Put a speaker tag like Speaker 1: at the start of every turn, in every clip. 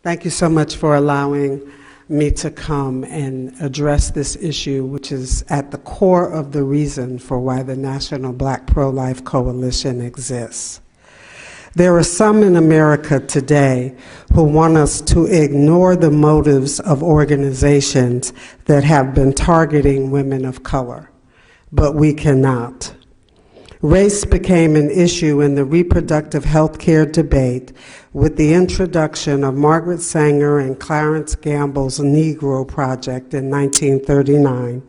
Speaker 1: Thank you so much for allowing me to come and address this issue, which is at the core of the reason for why the National Black Pro-Life Coalition exists. There are some in America today who want us to ignore the motives of organizations that have been targeting women of color, but we cannot. Race became an issue in the reproductive health care debate with the introduction of Margaret Sanger and Clarence Gamble's Negro Project in 1939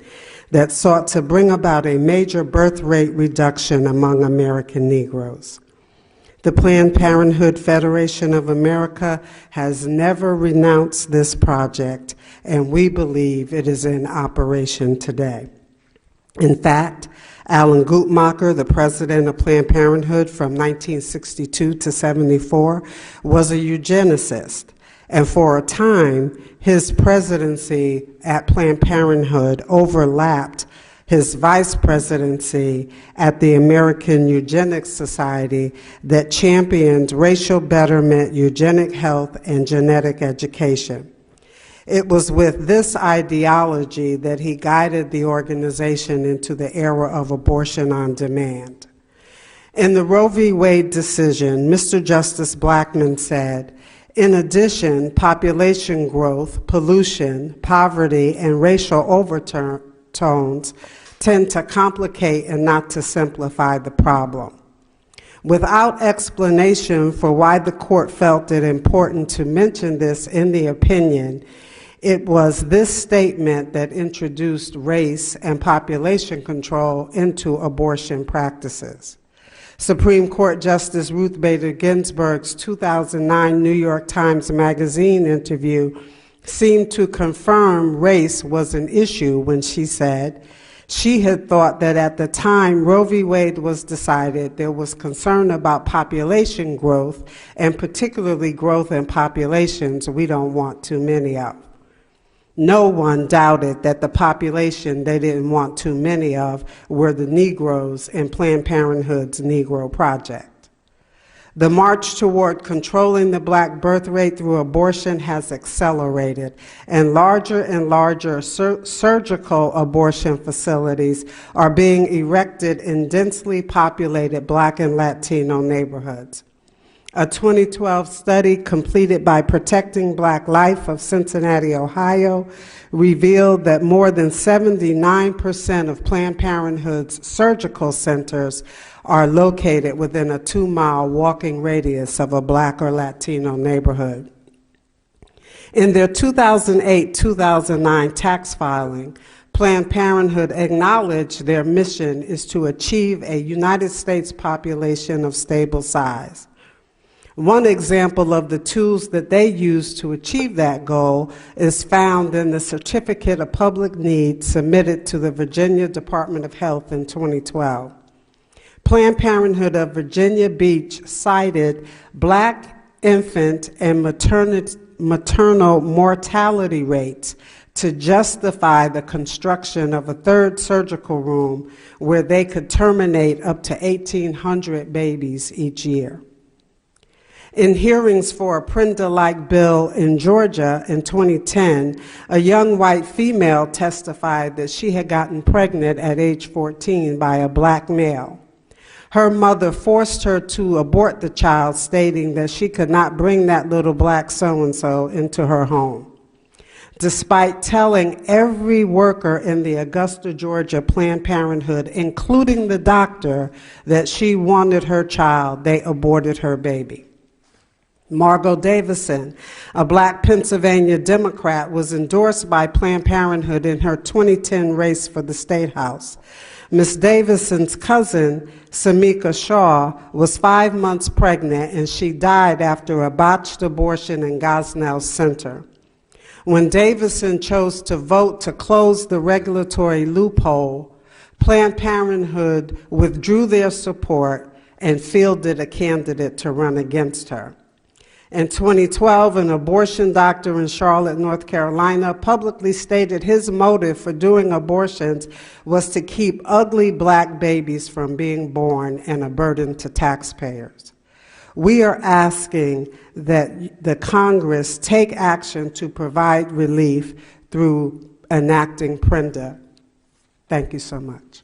Speaker 1: that sought to bring about a major birth rate reduction among American Negroes. The Planned Parenthood Federation of America has never renounced this project, and we believe it is in operation today. In fact, Alan Guttmacher, the president of Planned Parenthood from 1962 to 74, was a eugenicist, and for a time, his presidency at Planned Parenthood overlapped his vice presidency at the American Eugenics Society that championed racial betterment, eugenic health, and genetic education. It was with this ideology that he guided the organization into the era of abortion on demand. In the Roe v. Wade decision, Mr. Justice Blackmun said, in addition, population growth, pollution, poverty, and racial overtones tend to complicate and not to simplify the problem. Without explanation for why the court felt it important to mention this in the opinion, it was this statement that introduced race and population control into abortion practices. Supreme Court Justice Ruth Bader Ginsburg's 2009 New York Times Magazine interview seemed to confirm race was an issue when she said she had thought that at the time Roe v. Wade was decided, there was concern about population growth, and particularly growth in populations we don't want too many of. No one doubted that the population they didn't want too many of were the Negroes in Planned Parenthood's Negro Project. The march toward controlling the black birth rate through abortion has accelerated, and larger surgical abortion facilities are being erected in densely populated Black and Latino neighborhoods. A 2012 study completed by Protecting Black Life of Cincinnati, Ohio, revealed that more than 79% of Planned Parenthood's surgical centers are located within a 2-mile walking radius of a Black or Latino neighborhood. In their 2008-2009 tax filing, Planned Parenthood acknowledged their mission is to achieve a United States population of stable size. One example of the tools that they use to achieve that goal is found in the Certificate of Public Need submitted to the Virginia Department of Health in 2012. Planned Parenthood of Virginia Beach cited Black infant and maternal mortality rates to justify the construction of a third surgical room where they could terminate up to 1,800 babies each year. In hearings for a PRENDA-like bill in Georgia in 2010, a young white female testified that she had gotten pregnant at age 14 by a Black male. Her mother forced her to abort the child, stating that she could not bring that little Black so-and-so into her home. Despite telling every worker in the Augusta, Georgia Planned Parenthood, including the doctor, that she wanted her child, they aborted her baby. Margot Davison, a Black Pennsylvania Democrat, was endorsed by Planned Parenthood in her 2010 race for the State House. Ms. Davison's cousin, Samika Shaw, was 5 months pregnant, and she died after a botched abortion in Gosnell Center. When Davison chose to vote to close the regulatory loophole, Planned Parenthood withdrew their support and fielded a candidate to run against her. In 2012, an abortion doctor in Charlotte, North Carolina, publicly stated his motive for doing abortions was to keep ugly Black babies from being born and a burden to taxpayers. We are asking that the Congress take action to provide relief through enacting PRENDA. Thank you so much.